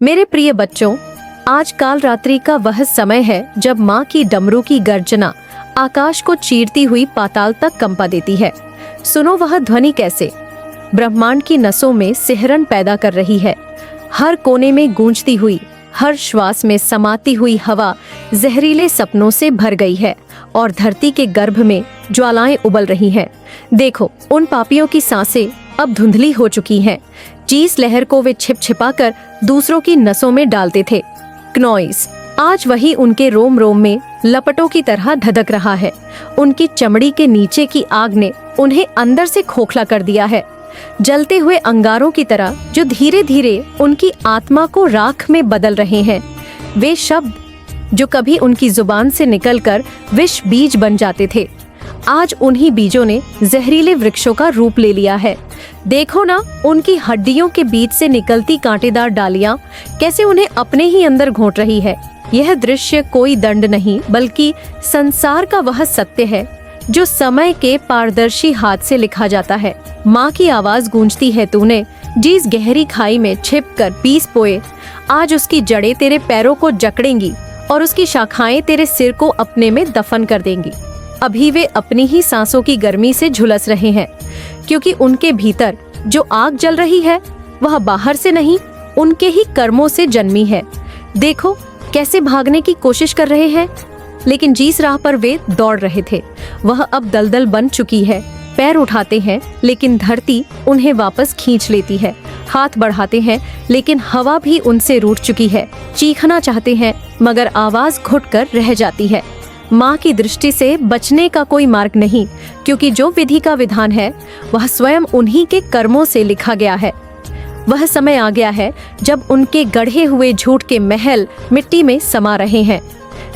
मेरे प्रिय बच्चों, आज काल रात्रि का वह समय है जब माँ की डमरू की गर्जना आकाश को चीरती हुई पाताल तक कंपा देती है। सुनो वह ध्वनि कैसे ब्रह्मांड की नसों में सिहरन पैदा कर रही है। हर कोने में गूंजती हुई, हर श्वास में समाती हुई हवा जहरीले सपनों से भर गई है और धरती के गर्भ में ज्वालाएं उबल रही हैं। देखो, उन पापियों की सांसें अब धुंधली हो चुकी हैं जिस लहर को वे छिप छिपा कर दूसरों की नसों में डालते थे। क्नॉइस आज वही उनके रोम रोम में लपटों की तरह धधक रहा है। उनकी चमड़ी के नीचे की आग ने उन्हें अंदर से खोखला कर दिया है, जलते हुए अंगारों की तरह जो धीरे धीरे उनकी आत्मा को राख में बदल रहे हैं। वे शब्द जो कभी उनकी जुबान से निकलकर विष बीज बन जाते थे, आज उन्हीं बीजों ने जहरीले वृक्षों का रूप ले लिया है। देखो ना, उनकी हड्डियों के बीच से निकलती कांटेदार डालियां कैसे उन्हें अपने ही अंदर घोंट रही है। यह दृश्य कोई दंड नहीं बल्कि संसार का वह सत्य है जो समय के पारदर्शी हाथ से लिखा जाता है। माँ की आवाज गूंजती है तूने जिस गहरी खाई में छिपकर पीस पोए। आज उसकी जड़ें तेरे पैरों को जकड़ेंगी और उसकी शाखाएं तेरे सिर को अपने में दफन कर देंगी। अभी वे अपनी ही सांसों की गर्मी से झुलस रहे हैं, क्योंकि उनके भीतर जो आग जल रही है वह बाहर से नहीं, उनके ही कर्मों से जन्मी है। देखो कैसे भागने की कोशिश कर रहे हैं, लेकिन जिस राह पर वे दौड़ रहे थे वह अब दलदल बन चुकी है। पैर उठाते हैं लेकिन धरती उन्हें वापस खींच लेती है। हाथ बढ़ाते हैं लेकिन हवा भी उनसे रूठ चुकी है। चीखना चाहते हैं मगर आवाज घुटकर रह जाती है। माँ की दृष्टि से बचने का कोई मार्ग नहीं, क्योंकि जो विधि का विधान है वह स्वयं उन्हीं के कर्मों से लिखा गया है। वह समय आ गया है जब उनके गढ़े हुए झूठ के महल मिट्टी में समा रहे हैं।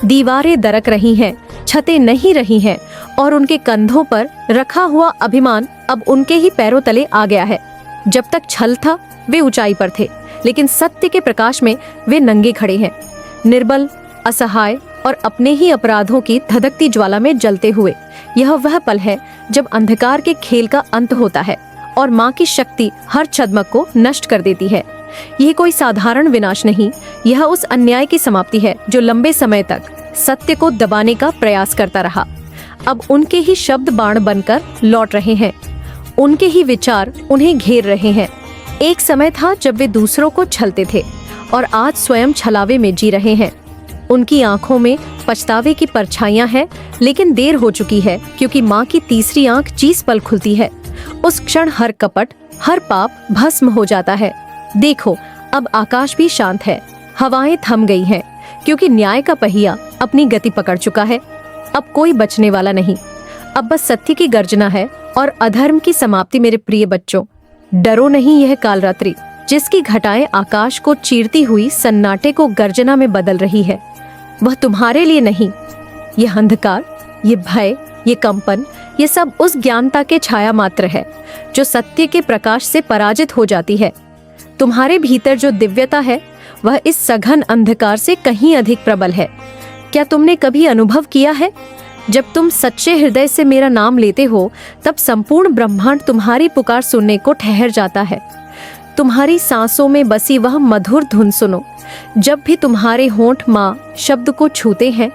दीवारें दरक रही हैं, छतें नहीं रही हैं और उनके कंधों पर रखा हुआ अभिमान अब उनके ही पैरों तले आ गया है। जब तक छल था वे ऊंचाई पर थे, लेकिन सत्य के प्रकाश में वे नंगे खड़े हैं, निर्बल, असहाय और अपने ही अपराधों की धधकती ज्वाला में जलते हुए। यह वह पल है जब अंधकार के खेल का अंत होता है और माँ की शक्ति हर छद्मक को नष्ट कर देती है। यह कोई साधारण विनाश नहीं, यह उस अन्याय की समाप्ति है जो लंबे समय तक सत्य को दबाने का प्रयास करता रहा। अब उनके ही शब्द बाण बनकर लौट रहे हैं, उनके ही विचार उन्हें घेर रहे हैं। एक समय था जब वे दूसरों को छलते थे और आज स्वयं छलावे में जी रहे हैं। उनकी आंखों में पछतावे की परछाइयां हैं, लेकिन देर हो चुकी है, क्योंकि माँ की तीसरी आंख जिस पल खुलती है उस क्षण हर कपट, हर पाप भस्म हो जाता है। देखो, अब आकाश भी शांत है, हवाएं थम गई हैं, क्योंकि न्याय का पहिया अपनी गति पकड़ चुका है। अब कोई बचने वाला नहीं, अब बस सत्य की गर्जना है और अधर्म की समाप्ति। मेरे प्रिय बच्चों, डरो नहीं, यह कालरात्रि जिसकी घटाएं आकाश को चीरती हुई सन्नाटे को गर्जना में बदल रही है, वह तुम्हारे लिए नहीं। यह अंधकार, ये भय, ये कंपन, ये सब उस ज्ञानता के छाया मात्र है जो सत्य के प्रकाश से पराजित हो जाती है। तुम्हारे भीतर जो दिव्यता है वह इस सघन अंधकार से कहीं अधिक प्रबल है। क्या तुमने कभी अनुभव किया है, जब तुम सच्चे हृदय से मेरा नाम लेते हो तब संपूर्ण ब्रह्मांड तुम्हारी पुकार सुनने को ठहर जाता है। तुम्हारी सांसों में बसी वह मधुर धुन सुनो। जब भी तुम्हारे होंठ माँ शब्द को छूते हैं,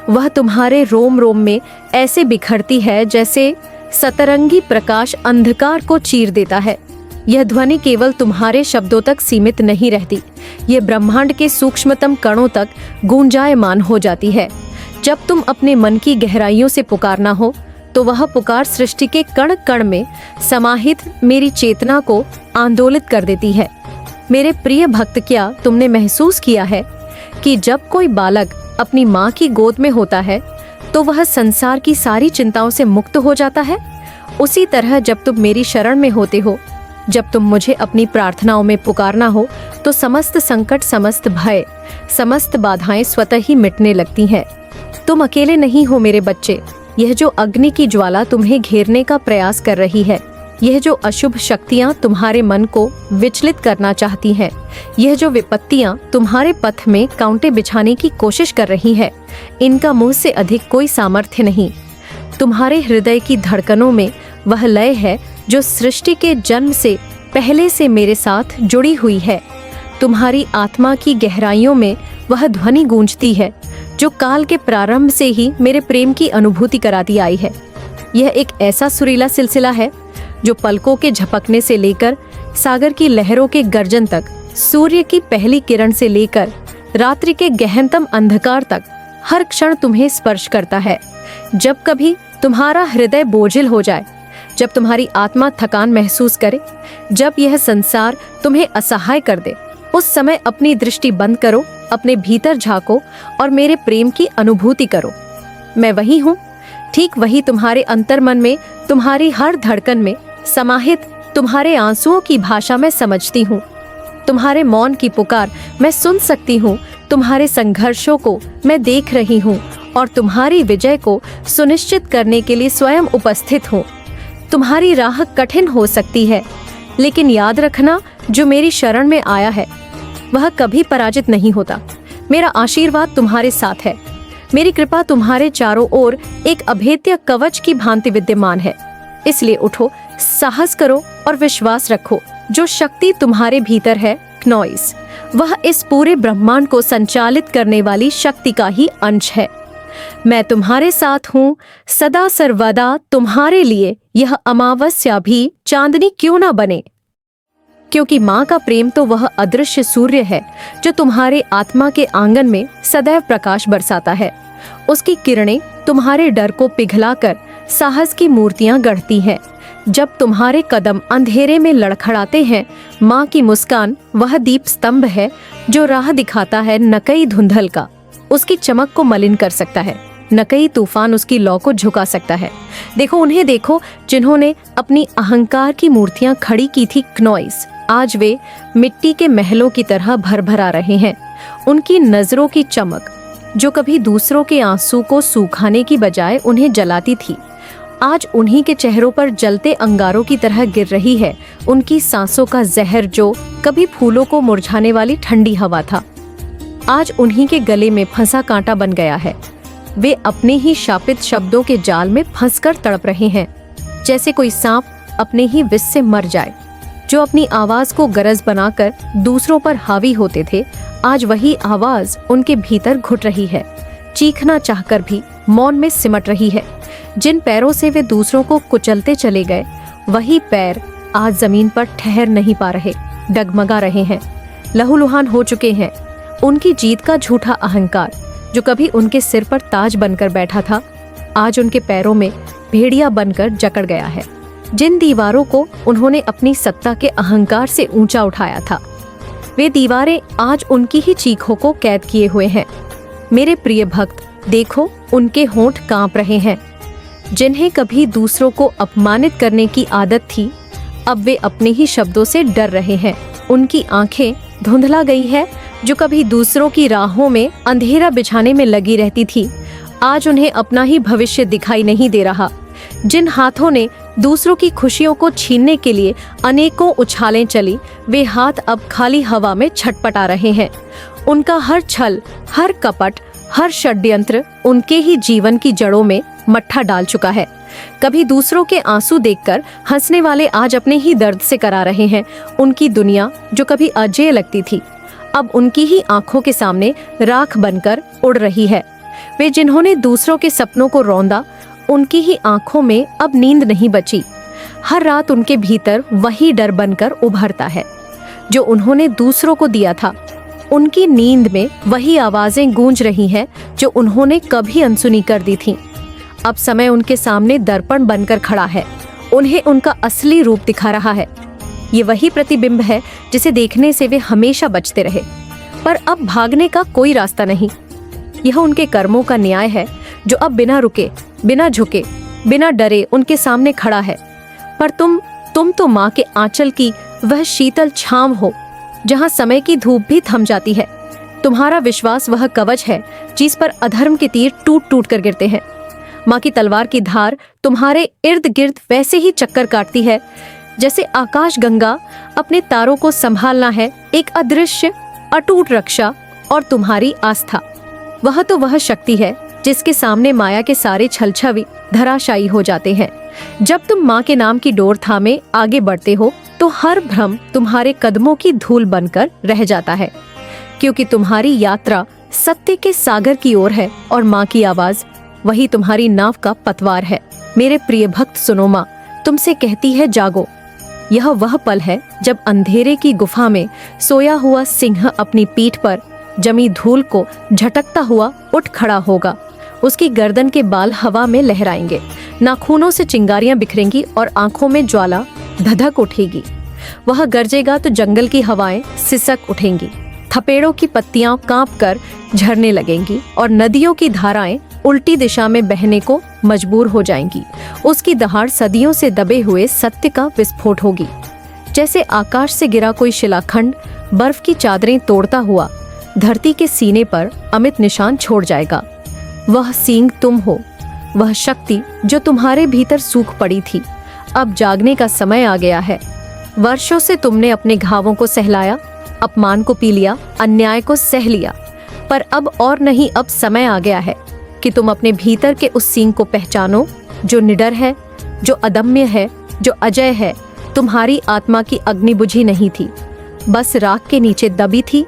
वह तुम्हारे रोम रोम में ऐसे बिखरती है जैसे सतरंगी प्रकाश अंधकार को चीर देता है। यह ध्वनि केवल तुम्हारे शब्दों तक सीमित नहीं रहती, यह ब्रह्मांड के सूक्ष्मतम कणों तक गूंजायमान हो जाती है। जब तुम अपने मन की गहराइयों से पुकारना हो तो वह पुकार सृष्टि के कण कण में समाहित मेरी चेतना को आंदोलित कर देती है। मेरे प्रिय भक्त, क्या तुमने महसूस किया है कि जब कोई बालक अपनी माँ की गोद में होता है तो वह संसार की सारी चिंताओं से मुक्त हो जाता है? उसी तरह जब तुम मेरी शरण में होते हो, जब तुम मुझे अपनी प्रार्थनाओं में पुकारना हो तो समस्त संकट, समस्त भय, समस्त बाधाएं स्वतः ही मिटने लगती हैं। तुम अकेले नहीं हो मेरे बच्चे। यह जो अग्नि की ज्वाला तुम्हें घेरने का प्रयास कर रही है, यह जो अशुभ शक्तियां तुम्हारे मन को विचलित करना चाहती हैं, यह जो विपत्तियां तुम्हारे पथ में कांटे बिछाने की कोशिश कर रही है, इनका मुझ से अधिक कोई सामर्थ्य नहीं। तुम्हारे हृदय की धड़कनों में वह लय है जो सृष्टि के जन्म से पहले से मेरे साथ जुड़ी हुई है। तुम्हारी आत्मा की गहराइयों में वह ध्वनि गूंजती है जो काल के प्रारंभ से ही मेरे प्रेम की अनुभूति कराती आई है। यह एक ऐसा सुरीला सिलसिला है जो पलकों के झपकने से लेकर सागर की लहरों के गर्जन तक, सूर्य की पहली किरण से लेकर रात्रि के गहनतम अंधकार तक हर क्षण तुम्हें स्पर्श करता है। जब कभी तुम्हारा हृदय बोझिल हो जाए, जब तुम्हारी आत्मा थकान महसूस करे, जब यह संसार तुम्हें असहाय कर दे, उस समय अपनी दृष्टि बंद करो, अपने भीतर झांको और मेरे प्रेम की अनुभूति करो। मैं वही हूँ, ठीक वही तुम्हारे अंतर्मन में, तुम्हारी हर धड़कन में समाहित तुम्हारे आंसुओं की भाषा मैं समझती हूँ। तुम्हारे मौन की पुकार मैं सुन सकती हूँ, तुम्हारे संघर्षों को मैं देख रही हूँ और तुम्हारी विजय को सुनिश्चित करने के लिए स्वयं उपस्थित हूँ। तुम्हारी राह कठिन हो सकती है, लेकिन याद रखना, जो मेरी शरण में आया है वह कभी पराजित नहीं होता। मेरा आशीर्वाद तुम्हारे साथ है, मेरी कृपा तुम्हारे चारों ओर एक अभेद्य कवच की भांति विद्यमान है। इसलिए उठो, साहस करो और विश्वास रखो। जो शक्ति तुम्हारे भीतर है, क्नोइस, वह इस पूरे ब्रह्मांड को संचालित करने वाली शक्ति का ही अंश है। मैं तुम्हारे साथ हूँ सदा सर्वदा। तुम्हारे लिए यह अमावस्या भी चांदनी क्यों ना बने, क्योंकि माँ का प्रेम तो वह अदृश्य सूर्य है जो तुम्हारे आत्मा के आंगन में सदैव प्रकाश बरसाता है। उसकी किरणें तुम्हारे डर को पिघलाकर साहस की मूर्तियां गढ़ती हैं। जब तुम्हारे कदम अंधेरे में लड़खड़ाते हैं, माँ की मुस्कान वह दीप स्तंभ है जो राह दिखाता है। नकई धुंधल का उसकी चमक को मलिन कर सकता है, नकई तूफान उसकी लौ को झुका सकता है। देखो, उन्हें देखो जिन्होंने अपनी अहंकार की मूर्तियां खड़ी की थी क्नोइस, आज वे मिट्टी के महलों की तरह भरभरा रहे हैं। उनकी नजरों की चमक जो कभी दूसरों के आंसू को सुखाने की बजाय उन्हें जलाती थी, आज उन्हीं के चेहरों पर जलते अंगारों की तरह गिर रही है। उनकी सांसों का जहर जो कभी फूलों को मुरझाने वाली ठंडी हवा था, आज उन्हीं के गले में फंसा कांटा बन गया है। वे अपने ही शापित शब्दों के जाल में फंसकर तड़प रहे हैं, जैसे कोई सांप अपने ही विष से मर जाए। जो अपनी आवाज को गरज बनाकर दूसरों पर हावी होते थे, आज वही आवाज उनके भीतर घुट रही है, चीखना चाहकर भी मौन में सिमट रही है। जिन पैरों से वे दूसरों को कुचलते चले गए, वही पैर आज जमीन पर ठहर नहीं पा रहे, डगमगा रहे हैं, लहूलुहान हो चुके हैं। उनकी जीत का झूठा अहंकार जो कभी उनके सिर पर ताज बनकर बैठा था, आज उनके पैरों में भेड़िया बनकर जकड़ गया है। जिन दीवारों को उन्होंने अपनी सत्ता के अहंकार से ऊंचा उठाया था, वे दीवारें आज उनकी ही चीखों को कैद किए हुए हैं। मेरे प्रिय भक्त, देखो, उनके होंठ कांप रहे हैं। जिन्हें कभी दूसरों को अपमानित करने की आदत थी, अब वे अपने ही शब्दों से डर रहे हैं। उनकी आंखें धुंधला गई है, जो कभी दूसरों की राहों में अंधेरा बिछाने में लगी रहती थी, आज उन्हें अपना ही भविष्य दिखाई नहीं दे रहा। जिन हाथों ने दूसरों की खुशियों को छीनने के लिए अनेकों उछालें चली, वे हाथ अब खाली हवा में छटपटा रहे हैं। उनका हर छल, हर कपट, हर षड्यंत्र उनके ही जीवन की जड़ों में मट्ठा डाल चुका है। कभी दूसरों के आंसू देखकर हंसने वाले आज अपने ही दर्द से करा रहे हैं। उनकी दुनिया जो कभी अजेय लगती थी, अब उनकी ही आंखों के सामने राख बनकर उड़ रही है। वे जिन्होंने दूसरों के सपनों को रौंदा, उनकी ही आंखों में अब नींद नहीं बची। हर रात उनके भीतर वही डर बनकर उभरता है जो उन्होंने दूसरों को दिया था। उनकी नींद में वही आवाजें गूंज रही हैं जो उन्होंने कभी अनसुनी कर दी थीं। अब समय उनके सामने दर्पण बनकर खड़ा है, उन्हें उनका असली रूप दिखा रहा है। ये वही प्रतिबिंब है जिसे देखने से वे हमेशा बचते रहे, पर अब भागने का कोई रास्ता नहीं। यह उनके कर्मों का न्याय है जो अब बिना रुके, बिना झुके, बिना डरे उनके सामने खड़ा है। पर तुम तो माँ के आंचल की वह शीतल छांव हो जहाँ समय की धूप भी थम जाती है। तुम्हारा विश्वास वह कवच है जिस पर अधर्म के तीर टूट टूट कर गिरते हैं। माँ की तलवार की धार तुम्हारे इर्द गिर्द वैसे ही चक्कर काटती है जैसे आकाश गंगा अपने तारों को संभालना है, एक अदृश्य अटूट रक्षा और तुम्हारी आस्था। वह तो वह शक्ति है जिसके सामने माया के सारे छलछवी धराशायी हो जाते हैं। जब तुम माँ के नाम की डोर थामे आगे बढ़ते हो तो हर भ्रम तुम्हारे कदमों की धूल बनकर रह जाता है, क्योंकि तुम्हारी यात्रा सत्य के सागर की ओर है और माँ की आवाज वही तुम्हारी नाव का पतवार है। मेरे प्रिय भक्त सुनो, माँ तुमसे कहती है जागो। यह वह पल है जब अंधेरे की गुफा में सोया हुआ सिंह अपनी पीठ पर जमी धूल को झटकता हुआ उठ खड़ा होगा। उसकी गर्दन के बाल हवा में लहराएंगे, नाखूनों से चिंगारियां बिखरेंगी और आंखों में ज्वाला धधक उठेगी। वह गरजेगा तो जंगल की हवाएं सिसक उठेंगी, थपेड़ों की पत्तियां कांपकर झरने लगेंगी और नदियों की धाराएं उल्टी दिशा में बहने को मजबूर हो जाएंगी। उसकी दहाड़ सदियों से दबे हुए सत्य का विस्फोट होगी। जैसे आकाश से गिरा कोई शिलाखंड बर्फ की चादरें तोड़ता हुआ धरती के सीने पर अमित निशान छोड़ जाएगा। वह सींग तुम हो, वह शक्ति जो तुम्हारे भीतर सूख पड़ी थी। अब जागने का समय आ गया है। वर्षों से तुमने अपने घावों को सहलाया, अपमान को पी लिया, अन्याय को सह लिया, पर अब और नहीं, अब समय आ गया है कि तुम अपने भीतर के उस सींग को पहचानो जो निडर है, जो अदम्य है, जो अजय है। तुम्हारी आत्मा की अग्नि बुझी नहीं थी, बस राख के नीचे दबी थी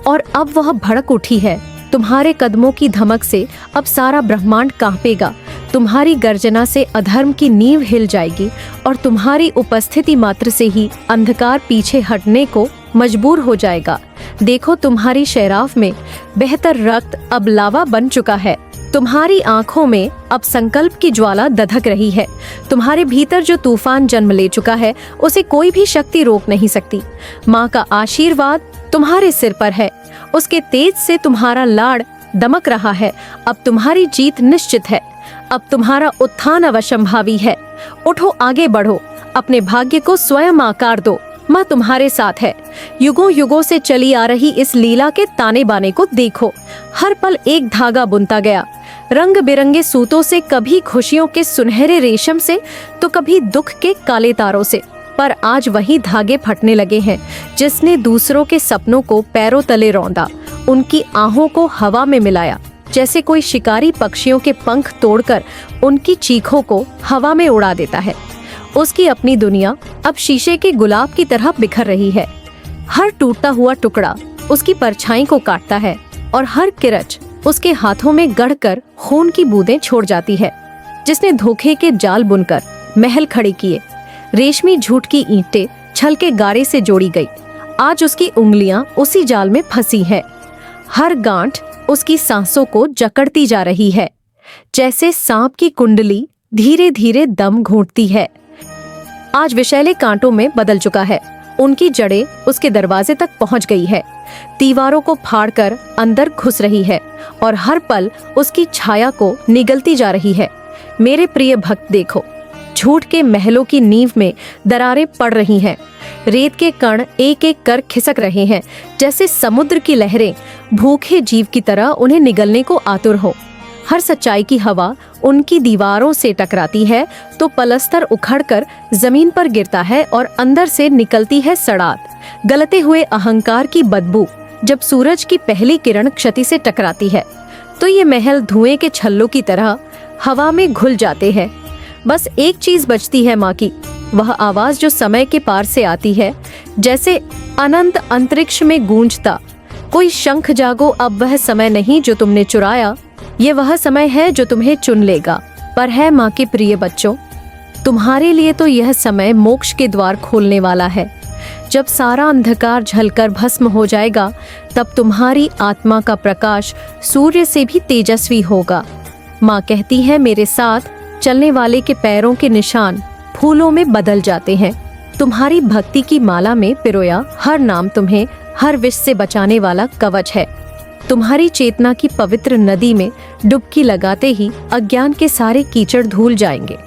और अब वह भड़क उठी है। तुम्हारे कदमों की धमक से अब सारा ब्रह्मांड कांपेगा। तुम्हारी गर्जना से अधर्म की नींव हिल जाएगी और तुम्हारी उपस्थिति मात्र से ही अंधकार पीछे हटने को मजबूर हो जाएगा। देखो, तुम्हारी शैराफ में बेहतर रक्त अब लावा बन चुका है। तुम्हारी आंखों में अब संकल्प की ज्वाला दधक रही है। तुम्हारे भीतर जो तूफान जन्म ले चुका है उसे कोई भी शक्ति रोक नहीं सकती। माँ का आशीर्वाद तुम्हारे सिर पर है, उसके तेज से तुम्हारा लाड़ दमक रहा है। अब तुम्हारी जीत निश्चित है, अब तुम्हारा उत्थान अवश्यंभावी है। उठो, आगे बढ़ो, अपने भाग्य को स्वयं आकार दो। माँ तुम्हारे साथ है। युगों युगों से चली आ रही इस लीला के ताने बाने को देखो। हर पल एक धागा बुनता गया, रंग बिरंगे सूतों से, कभी खुशियों के सुनहरे रेशम से तो कभी दुख के काले तारों से। पर आज वही धागे फटने लगे हैं जिसने दूसरों के सपनों को पैरों तले रौंदा, उनकी आहों को हवा में मिलाया। जैसे कोई शिकारी पक्षियों के पंख तोड़कर उनकी चीखों को हवा में उड़ा देता है। उसकी अपनी दुनिया अब शीशे के गुलाब की तरह बिखर रही है। हर टूटता हुआ टुकड़ा उसकी परछाई को काटता है और हर किरच उसके हाथों में गढ़कर खून की बूंदें छोड़ जाती है। जिसने धोखे के जाल बुनकर महल खड़े किए, रेशमी झूठ की ईंटें छल के गारे से जोड़ी गई, आज उसकी उंगलियां उसी जाल में फंसी है। हर गांठ उसकी सांसों को जकड़ती जा रही है, जैसे सांप की कुंडली धीरे धीरे दम घूंटती है। आज विषैले कांटों में बदल चुका है, उनकी जड़ें उसके दरवाजे तक पहुंच गई है, दीवारों को फाड़कर अंदर घुस रही है और हर पल उसकी छाया को निगलती जा रही है। मेरे प्रिय भक्त देखो, झूठ के महलों की नींव में दरारें पड़ रही हैं, रेत के कण एक एक कर खिसक रहे हैं, जैसे समुद्र की लहरें भूखे जीव की तरह उन्हें निगलने को आतुर हो। हर सच्चाई की हवा उनकी दीवारों से टकराती है तो पलस्तर उखड़कर जमीन पर गिरता है और अंदर से निकलती है सड़ात, गलते हुए अहंकार की बदबू। जब सूरज की पहली किरण क्षति से टकराती है तो ये महल धुएं के छल्लों की तरह हवा में घुल जाते हैं। बस एक चीज बचती है माँ की, वह आवाज जो समय के पार से आती है, जैसे अनंत अंतरिक्ष में गूंजता कोई शंख। जागो, अब वह समय नहीं जो तुमने चुराया, ये वह समय है जो तुम्हें चुन लेगा। पर है माँ के प्रिय बच्चों, तुम्हारे लिए तो यह समय मोक्ष के द्वार खोलने वाला है। जब सारा अंधकार झलकर भस्म हो जाएगा तब तुम्हारी आत्मा का प्रकाश सूर्य से भी तेजस्वी होगा। माँ कहती है, मेरे साथ चलने वाले के पैरों के निशान फूलों में बदल जाते हैं। तुम्हारी भक्ति की माला में पिरोया हर नाम तुम्हें हर विष से बचाने वाला कवच है। तुम्हारी चेतना की पवित्र नदी में डुबकी लगाते ही अज्ञान के सारे कीचड़ धुल जाएंगे।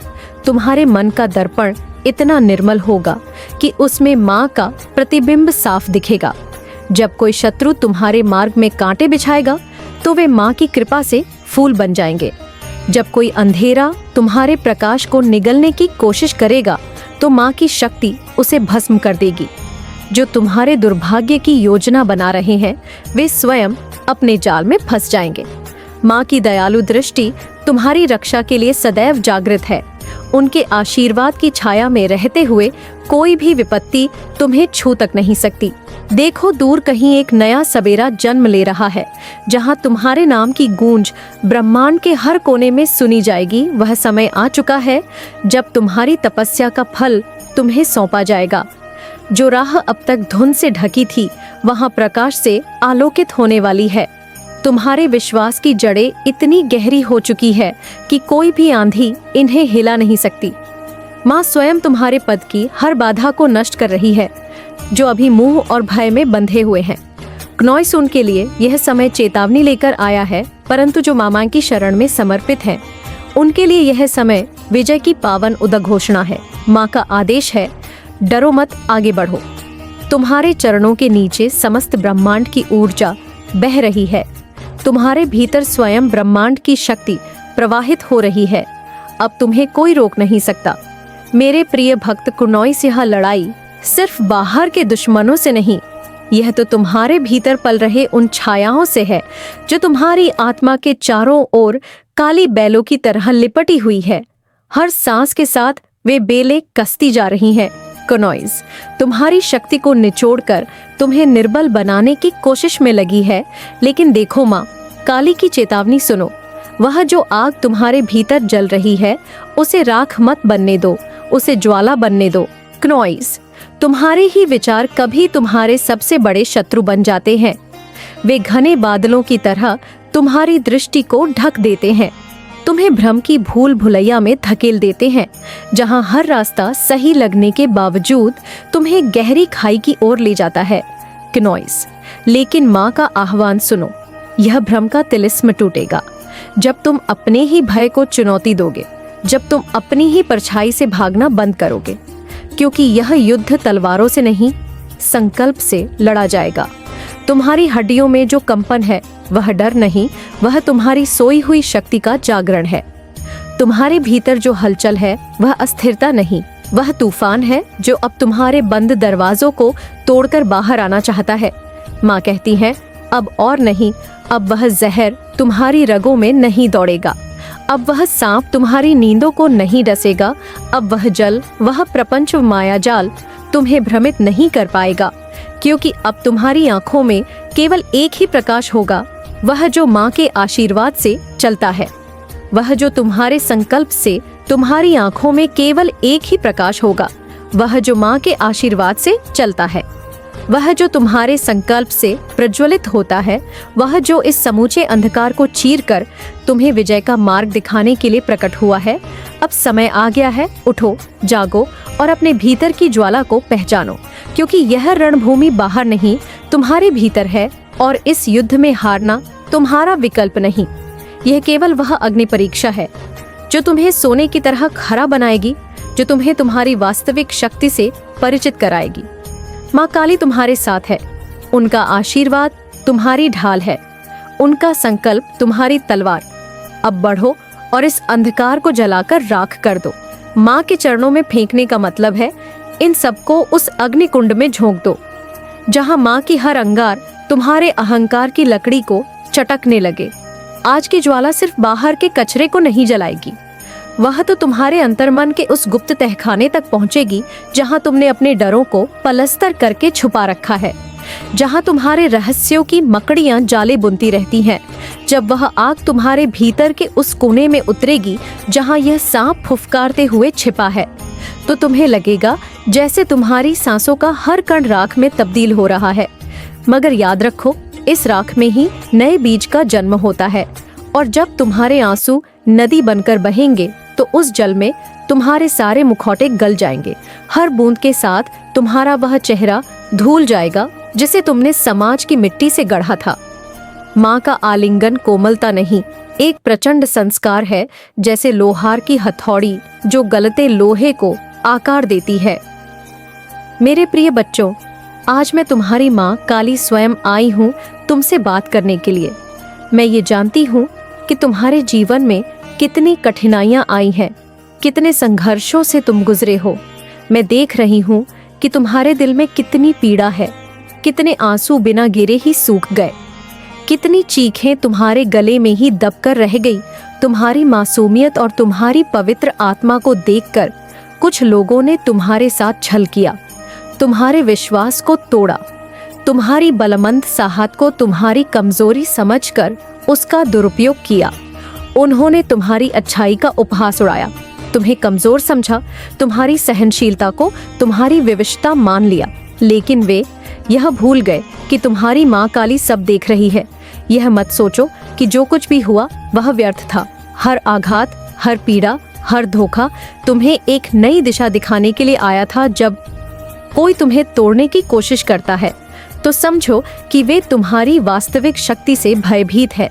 तुम्हारे मन का दर्पण इतना निर्मल होगा कि उसमें माँ का प्रतिबिंब साफ दिखेगा। जब कोई शत्रु तुम्हारे मार्ग में कांटे बिछाएगा तो वे माँ की कृपा से फूल बन जाएंगे। जब कोई अंधेरा तुम्हारे प्रकाश को निगलने की कोशिश करेगा तो माँ की शक्ति उसे भस्म कर देगी। जो तुम्हारे दुर्भाग्य की योजना बना रहे हैं वे स्वयं अपने जाल में फंस जाएंगे। माँ की दयालु दृष्टि तुम्हारी रक्षा के लिए सदैव जागृत है। उनके आशीर्वाद की छाया में रहते हुए कोई भी विपत्ति तुम्हें छू तक नहीं सकती। देखो, दूर कहीं एक नया सवेरा जन्म ले रहा है, जहां तुम्हारे नाम की गूंज ब्रह्मांड के हर कोने में सुनी जाएगी। वह समय आ चुका है जब तुम्हारी तपस्या का फल तुम्हें सौंपा जाएगा। जो राह अब तक धुंध से ढकी थी, वहां प्रकाश से आलोकित होने वाली है। तुम्हारे विश्वास की जड़ें इतनी गहरी हो चुकी है कि कोई भी आंधी इन्हें हिला नहीं सकती। माँ स्वयं तुम्हारे पद की हर बाधा को नष्ट कर रही है, जो अभी मोह और भय में बंधे हुए हैं। क्नोइस उनके लिए यह समय चेतावनी लेकर आया है, परंतु जो मामा की शरण में समर्पित हैं, उनके लिए यह समय विजय की पावन उद्घोषणा है। माँ का आदेश है, डरो मत, आगे बढ़ो। तुम्हारे चरणों के नीचे समस्त ब्रह्मांड की ऊर्जा बह रही है। तुम्हारे भीतर स्वयं ब्रह्मांड की शक्ति प्रवाहित हो रही है। अब तुम्हें कोई रोक नहीं सकता। मेरे प्रिय भक्त, क्नोइस, यह लड़ाई सिर्फ बाहर के दुश्मनों से नहीं, यह तो तुम्हारे भीतर पल रहे उन छायाओं से है जो तुम्हारी आत्मा के चारों ओर काली बैलों की तरह लिपटी हुई है। हर सांस के साथ वे बेलें कसती जा रही हैं। क्नोइस तुम्हारी शक्ति को निचोड़कर तुम्हें निर्बल बनाने की कोशिश में लगी है, लेकिन देखो माँ, काली की चेतावनी सुनो। वह जो आग तुम्हारे भीतर जल रही है, उसे राख मत बनने दो, उसे ज्वाला बनने दो। क्नोइस, तुम्हारे ही विचार कभी तुम्हारे सबसे बड़े शत्रु बन जाते हैं। वे घने बादलों की तरह तुम्हारी दृष्टि को ढक देते हैं, तुम्हें भ्रम की भूल भुलैया में धकेल देते हैं, जहां हर रास्ता सही लगने के बावजूद तुम्हें गहरी खाई की ओर ले जाता है। क्नोइस, लेकिन माँ का आह्वान सुनो। यह भ्रम का तिलिस्म टूटेगा जब तुम अपने ही भय को चुनौती दोगे, जब तुम अपनी ही परछाई से भागना बंद करोगे, क्योंकि यह युद्ध तलवारों से नहीं, संकल्प से लड़ा जाएगा। तुम्हारी हड्डियों में जो कंपन है, वह डर नहीं, वह तुम्हारी सोई हुई शक्ति का जागरण है। तुम्हारे भीतर जो हलचल है, वह अस्थिरता नहीं, वह तूफान है जो अब तुम्हारे बंद दरवाजों को तोड़कर बाहर आना चाहता है। माँ कहती है, अब और नहीं, अब वह जहर तुम्हारी रगों में नहीं दौड़ेगा, अब वह सांप तुम्हारी नींदों को नहीं डसेगा, अब वह जल, वह प्रपंच मायाजाल तुम्हें भ्रमित नहीं कर पाएगा, क्योंकि अब तुम्हारी आंखों में केवल एक ही प्रकाश होगा, वह जो माँ के आशीर्वाद से चलता है। वह जो तुम्हारे संकल्प से तुम्हारी आंखों में केवल एक ही प्रकाश होगा, वह जो माँ के आशीर्वाद से चलता है। वह जो तुम्हारे संकल्प से प्रज्वलित होता है, वह जो इस समूचे अंधकार को चीरकर तुम्हें विजय का मार्ग दिखाने के लिए प्रकट हुआ है। अब समय आ गया है, उठो, जागो और अपने भीतर की ज्वाला को पहचानो, क्योंकि यह रणभूमि बाहर नहीं, तुम्हारे भीतर है, और इस युद्ध में हारना तुम्हारा विकल्प नहीं। यह केवल वह अग्नि परीक्षा है जो तुम्हें सोने की तरह खरा बनाएगी, जो तुम्हें तुम्हारी वास्तविक शक्ति से परिचित कराएगी। माँ काली तुम्हारे साथ है, उनका आशीर्वाद तुम्हारी ढाल है, उनका संकल्प तुम्हारी तलवार। अब बढ़ो और इस अंधकार को जलाकर राख कर दो। माँ के चरणों में फेंकने का मतलब है इन सबको उस अग्नि कुंड में झोंक दो, जहाँ माँ की हर अंगार तुम्हारे अहंकार की लकड़ी को चटकने लगे। आज की ज्वाला सिर्फ बाहर के कचरे को नहीं जलाएगी, वह तो तुम्हारे अंतर्मन के उस गुप्त तहखाने तक पहुंचेगी जहां तुमने अपने डरों को पलस्तर करके छुपा रखा है, जहां तुम्हारे रहस्यों की मकड़ियां जाले बुनती रहती हैं। जब वह आग तुम्हारे भीतर के उस कोने में उतरेगी जहां यह सांप फुफकारते हुए छिपा है, तो तुम्हें लगेगा जैसे तुम्हारी सांसों का हर कण राख में तब्दील हो रहा है। मगर याद रखो, इस राख में ही नए बीज का जन्म होता है, और जब तुम्हारे आंसू नदी बनकर बहेंगे तो उस जल में तुम्हारे सारे मुखौटे गल जाएंगे। हर बूंद के साथ तुम्हारा वह चेहरा धूल जाएगा जिसे तुमने समाज की मिट्टी से गढ़ा था। माँ का आलिंगन कोमलता नहीं, एक प्रचंड संस्कार है, जैसे लोहार की हथौड़ी जो गलते लोहे को आकार देती है। मेरे प्रिय बच्चों, आज मैं तुम्हारी माँ काली स्वयं आई हूँ तुमसे बात करने के लिए। मैं ये जानती हूँ कि तुम्हारे जीवन में कितनी कठिनाइयाँ आई हैं, कितने संघर्षों से तुम गुजरे हो। मैं देख रही हूँ कि तुम्हारे दिल में कितनी पीड़ा है, कितने आंसू बिना गिरे ही सूख गए, कितनी चीखें तुम्हारे गले में ही दबकर रह गई तुम्हारी मासूमियत और तुम्हारी पवित्र आत्मा को देखकर कुछ लोगों ने तुम्हारे साथ छल किया, तुम्हारे विश्वास को तोड़ा, तुम्हारी बलमंद साहत को तुम्हारी कमजोरी समझकर उसका दुरुपयोग किया। उन्होंने तुम्हारी अच्छाई का उपहास उड़ाया, तुम्हें कमजोर समझा, तुम्हारी सहनशीलता को तुम्हारी विविधता मान लिया। लेकिन वे यह भूल गए कि तुम्हारी माँ काली सब देख रही है। यह मत सोचो कि जो कुछ भी हुआ वह व्यर्थ था। हर आघात, हर पीड़ा, हर धोखा तुम्हें एक नई दिशा दिखाने के लिए आया था। जब कोई तुम्हें तोड़ने की कोशिश करता है तो समझो कि वे तुम्हारी वास्तविक शक्ति से भयभीत है।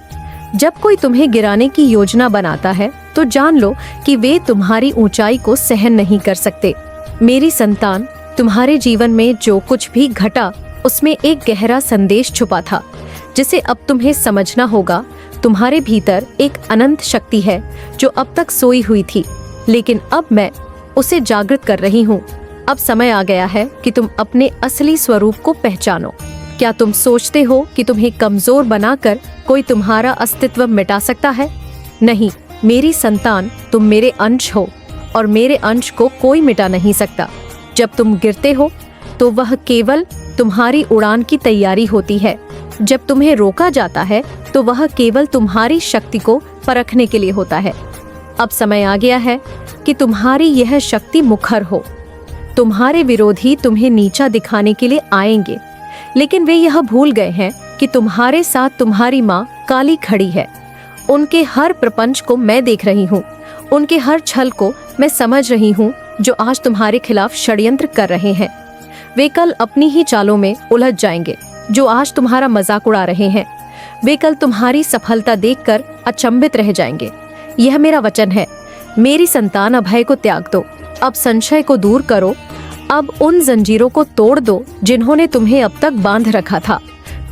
जब कोई तुम्हें गिराने की योजना बनाता है तो जान लो कि वे तुम्हारी ऊंचाई को सहन नहीं कर सकते। मेरी संतान, तुम्हारे जीवन में जो कुछ भी घटा उसमें एक गहरा संदेश छुपा था जिसे अब तुम्हें समझना होगा। तुम्हारे भीतर एक अनंत शक्ति है जो अब तक सोई हुई थी, लेकिन अब मैं उसे जागृत कर रही हूँ। अब समय आ गया है कि तुम अपने असली स्वरूप को पहचानो। क्या तुम सोचते हो कि तुम्हें कमजोर बनाकर कोई तुम्हारा अस्तित्व मिटा सकता है? नहीं मेरी संतान, तुम मेरे अंश हो और मेरे अंश को कोई मिटा नहीं सकता। जब तुम गिरते हो तो वह केवल तुम्हारी उड़ान की तैयारी होती है। जब तुम्हें रोका जाता है तो वह केवल तुम्हारी शक्ति को परखने के लिए होता है। अब समय आ गया है कि तुम्हारी यह शक्ति मुखर हो। तुम्हारे विरोधी तुम्हें नीचा दिखाने के लिए आएंगे, लेकिन वे यह भूल गए हैं कि तुम्हारे साथ तुम्हारी माँ काली खड़ी है। उनके हर प्रपंच को मैं देख रही हूँ, उनके हर छल को मैं समझ रही हूँ जो आज तुम्हारे खिलाफ षड्यंत्र कर रहे हैं। वे कल अपनी ही चालों में उलझ जाएंगे जो आज तुम्हारा मजाक उड़ा रहे हैं। वे कल तुम्हारी सफलता देखकर अचंभित रह जाएंगे। यह मेरा वचन है। मेरी संतान, अभय को त्याग दो, अब संशय को दूर करो, अब उन जंजीरों को तोड़ दो जिन्होंने तुम्हें अब तक बांध रखा था।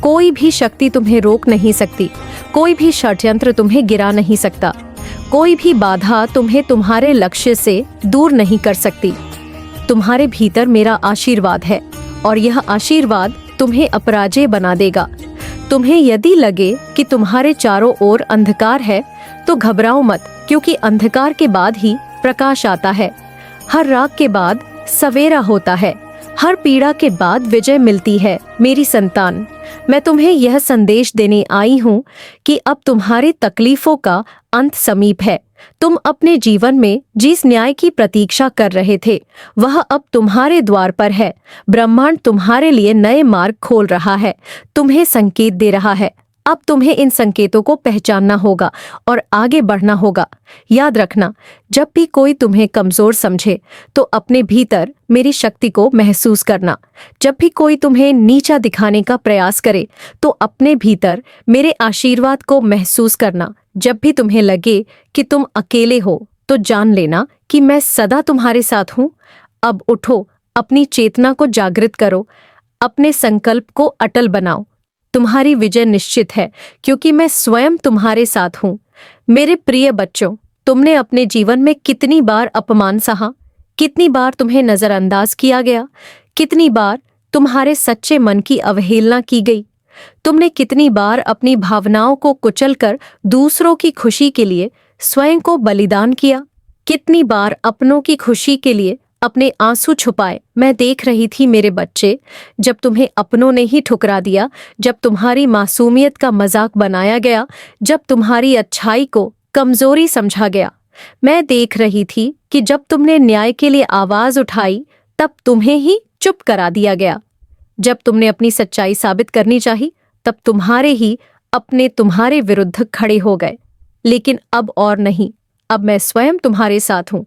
कोई भी शक्ति तुम्हें रोक नहीं सकती, कोई भी षड्यंत्र तुम्हें गिरा नहीं सकता, कोई भी बाधा तुम्हें तुम्हारे लक्ष्य से दूर नहीं कर सकती। तुम्हारे भीतर मेरा आशीर्वाद है और यह आशीर्वाद तुम्हें अपराजय बना देगा। तुम्हें यदि लगे कि तुम्हारे चारों ओर अंधकार है तो घबराओ मत, क्योंकि अंधकार के बाद ही प्रकाश आता है। हर रात के बाद सवेरा होता है, हर पीड़ा के बाद विजय मिलती है। मेरी संतान, मैं तुम्हें यह संदेश देने आई हूँ कि अब तुम्हारी तकलीफों का अंत समीप है। तुम अपने जीवन में जिस न्याय की प्रतीक्षा कर रहे थे वह अब तुम्हारे द्वार पर है। ब्रह्मांड तुम्हारे लिए नए मार्ग खोल रहा है, तुम्हें संकेत दे रहा है। अब तुम्हें इन संकेतों को पहचानना होगा और आगे बढ़ना होगा। याद रखना, जब भी कोई तुम्हें कमजोर समझे तो अपने भीतर मेरी शक्ति को महसूस करना। जब भी कोई तुम्हें नीचा दिखाने का प्रयास करे तो अपने भीतर मेरे आशीर्वाद को महसूस करना। जब भी तुम्हें लगे कि तुम अकेले हो तो जान लेना कि मैं सदा तुम्हारे साथ हूँ। अब उठो, अपनी चेतना को जागृत करो, अपने संकल्प को अटल बनाओ। तुम्हारी विजय निश्चित है क्योंकि मैं स्वयं तुम्हारे साथ हूँ। मेरे प्रिय बच्चों, तुमने अपने जीवन में कितनी बार अपमान सहा, कितनी बार तुम्हें नजरअंदाज किया गया, कितनी बार तुम्हारे सच्चे मन की अवहेलना की गई। तुमने कितनी बार अपनी भावनाओं को कुचलकर दूसरों की खुशी के लिए स्वयं को बलिदान किया, कितनी बार अपनों की खुशी के लिए अपने आंसू छुपाए। मैं देख रही थी मेरे बच्चे, जब तुम्हें अपनों ने ही ठुकरा दिया, जब तुम्हारी मासूमियत का मजाक बनाया गया, जब तुम्हारी अच्छाई को कमजोरी समझा गया। मैं देख रही थी कि जब तुमने न्याय के लिए आवाज उठाई तब तुम्हें ही चुप करा दिया गया। जब तुमने अपनी सच्चाई साबित करनी चाही तब तुम्हारे विरुद्ध खड़े हो गए। लेकिन अब और नहीं, अब मैं स्वयं तुम्हारे साथ हूँ।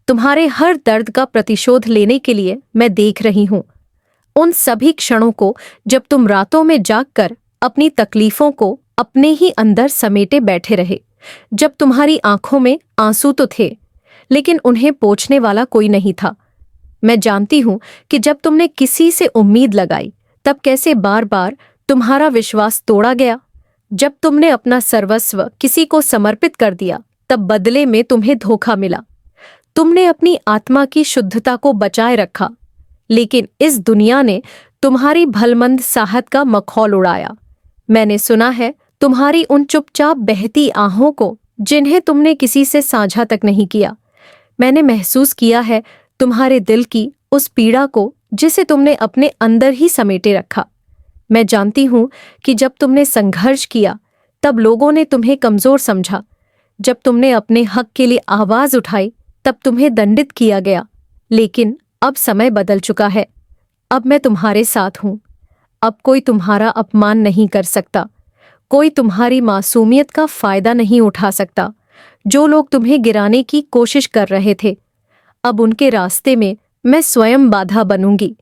तुम्हारे हर दर्द का प्रतिशोध लेने के लिए मैं देख रही हूँ। उन सभी क्षणों को जब तुम रातों में जागकर अपनी तकलीफों को अपने ही अंदर समेटे बैठे रहे, जब तुम्हारी आंखों में आंसू तो थे लेकिन उन्हें पोंछने वाला कोई नहीं था। मैं जानती हूँ कि जब तुमने किसी से उम्मीद लगाई तब कैसे बार बार तुम्हारा विश्वास तोड़ा गया। जब तुमने अपना सर्वस्व किसी को समर्पित कर दिया तब बदले में तुम्हें धोखा मिला। तुमने अपनी आत्मा की शुद्धता को बचाए रखा, लेकिन इस दुनिया ने तुम्हारी भलमंद साहत का मखौल उड़ाया। मैंने सुना है तुम्हारी उन चुपचाप बहती आहों को जिन्हें तुमने किसी से साझा तक नहीं किया। मैंने महसूस किया है तुम्हारे दिल की उस पीड़ा को जिसे तुमने अपने अंदर ही समेटे रखा। मैं जानती हूं कि जब तुमने संघर्ष किया तब लोगों ने तुम्हें कमजोर समझा। जब तुमने अपने हक के लिए आवाज उठाई तब तुम्हें दंडित किया गया। लेकिन अब समय बदल चुका है। अब मैं तुम्हारे साथ हूं। अब कोई तुम्हारा अपमान नहीं कर सकता। कोई तुम्हारी मासूमियत का फायदा नहीं उठा सकता। जो लोग तुम्हें गिराने की कोशिश कर रहे थे, अब उनके रास्ते में मैं स्वयं बाधा बनूंगी।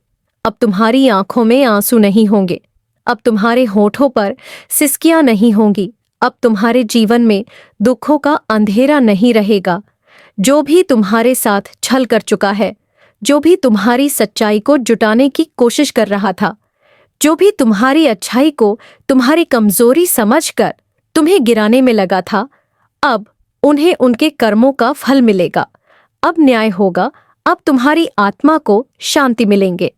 अब तुम्हारी आंखों में आंसू नहीं होंगे। अब तुम्हारे होठों पर सिसकियां नहीं होंगी। अब तुम्हारे जीवन में दुखों का अंधेरा नहीं रहेगा। जो भी तुम्हारे साथ छल कर चुका है, जो भी तुम्हारी सच्चाई को जुटाने की कोशिश कर रहा था, जो भी तुम्हारी अच्छाई को तुम्हारी कमजोरी समझकर तुम्हें गिराने में लगा था, अब उन्हें उनके कर्मों का फल मिलेगा। अब न्याय होगा। अब तुम्हारी आत्मा को शांति मिलेंगे।